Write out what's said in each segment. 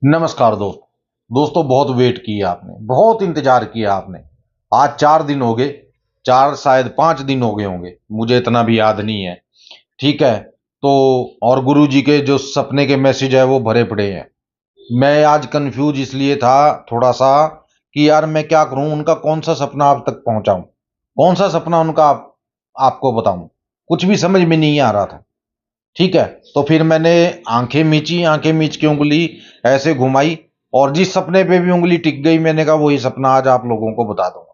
नमस्कार दोस्तों बहुत वेट किया आपने, बहुत इंतजार किया आपने। आज 4 दिन हो गए, चार शायद 5 दिन हो गए होंगे, मुझे इतना भी याद नहीं है। ठीक है। तो और गुरुजी के जो सपने के मैसेज है वो भरे पड़े हैं। मैं आज कंफ्यूज इसलिए था थोड़ा सा कि यार मैं क्या करूं, उनका कौन सा सपना आप तक पहुंचाऊं, कौन सा सपना उनका आपको बताऊं। कुछ भी समझ में नहीं आ रहा था। ठीक है। तो फिर मैंने आंखें मीच के उंगली ऐसे घुमाई, और जिस सपने पे भी उंगली टिक गई मैंने कहा वही सपना आज आप लोगों को बता दूंगा।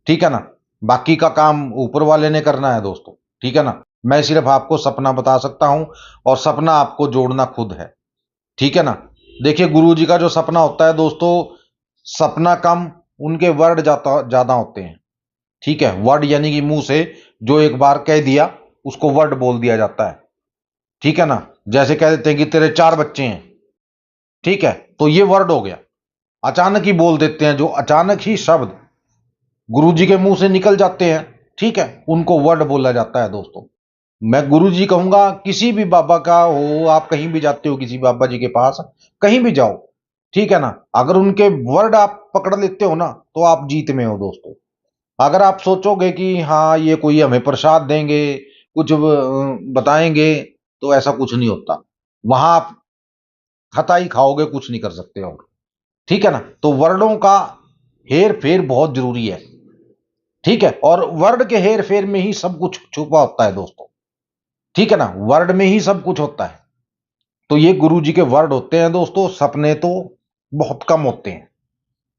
ठीक है ना। बाकी का काम ऊपर वाले ने करना है दोस्तों। ठीक है ना। मैं सिर्फ आपको सपना बता सकता हूं, और सपना आपको जोड़ना खुद है। ठीक है ना। देखिए गुरु जी का जो सपना होता है दोस्तों, सपना कम, उनके वर्ड ज्यादा होते हैं। ठीक है। वर्ड यानी कि मुंह से जो एक बार कह दिया उसको वर्ड बोल दिया जाता है। ठीक है ना। जैसे कह देते हैं कि तेरे 4 बच्चे हैं। ठीक है। तो ये वर्ड हो गया। अचानक ही बोल देते हैं, जो अचानक ही शब्द गुरुजी के मुंह से निकल जाते हैं, ठीक है, उनको वर्ड बोला जाता है दोस्तों। मैं गुरुजी कहूंगा, किसी भी बाबा का हो, आप कहीं भी जाते हो किसी बाबा जी के पास, कहीं भी जाओ, ठीक है ना, अगर उनके वर्ड आप पकड़ लेते हो ना तो आप जीत में हो दोस्तों। अगर आप सोचोगे कि हाँ ये कोई हमें प्रसाद देंगे, कुछ बताएंगे, तो ऐसा कुछ नहीं होता। वहां आप खता ही खाओगे, कुछ नहीं कर सकते। और ठीक है ना। तो वर्डों का हेर फेर बहुत जरूरी है। ठीक है। और वर्ड के हेर फेर में ही सब कुछ छुपा होता है दोस्तों। ठीक है ना। वर्ड में ही सब कुछ होता है। तो ये गुरु जी के वर्ड होते हैं दोस्तों। सपने तो बहुत कम होते हैं।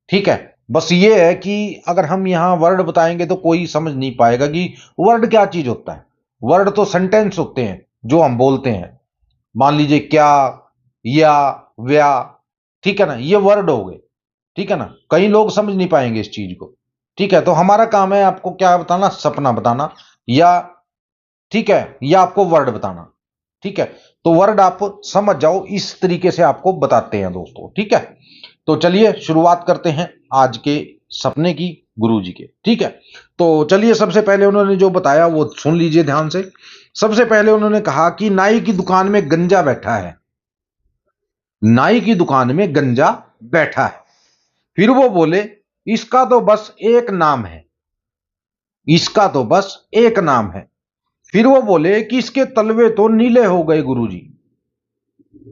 ठीक है। बस ये है कि अगर हम यहाँ वर्ड बताएंगे तो कोई समझ नहीं पाएगा कि वर्ड क्या चीज होता है। वर्ड तो सेंटेंस होते हैं जो हम बोलते हैं। मान लीजिए क्या, या, व्या। ठीक है ना। ये वर्ड हो गए। ठीक है ना। कई लोग समझ नहीं पाएंगे इस चीज को। ठीक है। तो हमारा काम है आपको क्या बताना, सपना बताना, या ठीक है, या आपको वर्ड बताना। ठीक है। तो वर्ड आप समझ जाओ, इस तरीके से आपको बताते हैं दोस्तों। ठीक है। तो चलिए शुरुआत करते हैं आज के सपने की, गुरु जी के। ठीक है। तो चलिए, सबसे पहले उन्होंने जो बताया वो सुन लीजिए ध्यान से। सबसे पहले उन्होंने कहा कि नाई की दुकान में गंजा बैठा है। नाई की दुकान में गंजा बैठा है। फिर वो बोले, इसका तो बस एक नाम है। इसका तो बस एक नाम है। फिर वो बोले कि इसके तलवे तो नीले हो गए गुरुजी।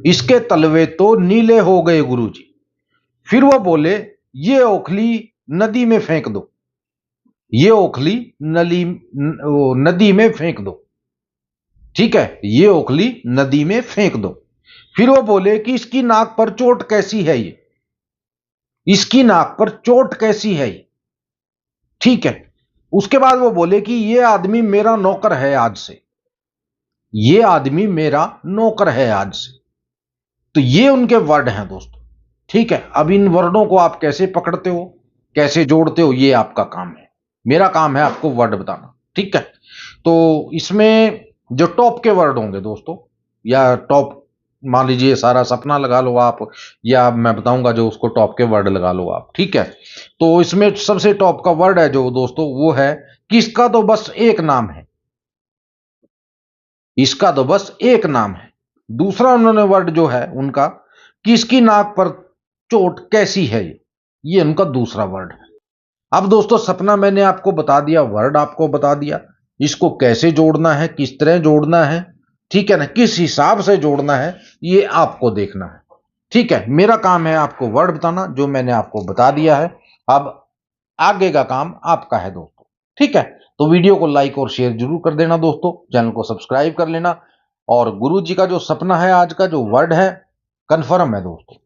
इसके तलवे तो नीले हो गए गुरुजी। फिर वो बोले, ये ओखली नदी में फेंक दो। ये ओखली नदी में फेंक दो। ठीक है। ये ओखली नदी में फेंक दो। फिर वो बोले कि इसकी नाक पर चोट कैसी है ये। इसकी नाक पर चोट कैसी है ये। ठीक है। उसके बाद वो बोले कि ये आदमी मेरा नौकर है आज से। ये आदमी मेरा नौकर है आज से। तो ये उनके वर्ड हैं दोस्तों। ठीक है। अब इन वर्डों को आप कैसे पकड़ते हो, कैसे जोड़ते हो, ये आपका काम है। मेरा काम है आपको वर्ड बताना। ठीक है। तो इसमें जो टॉप के वर्ड होंगे दोस्तों, या टॉप, मान लीजिए सारा सपना लगा लो आप, या मैं बताऊंगा जो उसको टॉप के वर्ड लगा लो आप। ठीक है। तो इसमें सबसे टॉप का वर्ड है जो दोस्तों, वो है कि इसका तो बस एक नाम है। इसका तो बस एक नाम है। दूसरा उन्होंने वर्ड जो है उनका, कि इसकी नाक पर चोट कैसी है ये उनका दूसरा वर्ड है। अब दोस्तों सपना मैंने आपको बता दिया, वर्ड आपको बता दिया। इसको कैसे जोड़ना है, किस तरह जोड़ना है, ठीक है ना, किस हिसाब से जोड़ना है, ये आपको देखना है। ठीक है। मेरा काम है आपको वर्ड बताना, जो मैंने आपको बता दिया है। अब आगे का काम आपका है दोस्तों। ठीक है। तो वीडियो को लाइक और शेयर जरूर कर देना दोस्तों, चैनल को सब्सक्राइब कर लेना। और गुरु जी का जो सपना है, आज का जो वर्ड है, कंफर्म है दोस्तों।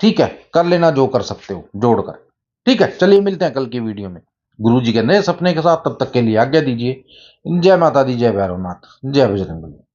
ठीक है। कर लेना जो कर सकते हो जोड़कर। ठीक है। चलिए मिलते हैं कल की वीडियो में गुरु जी के नए सपने के साथ। तब तक के लिए आज्ञा दीजिए। जय माता दी, जय भैरवनाथ, जय बजरंगबली।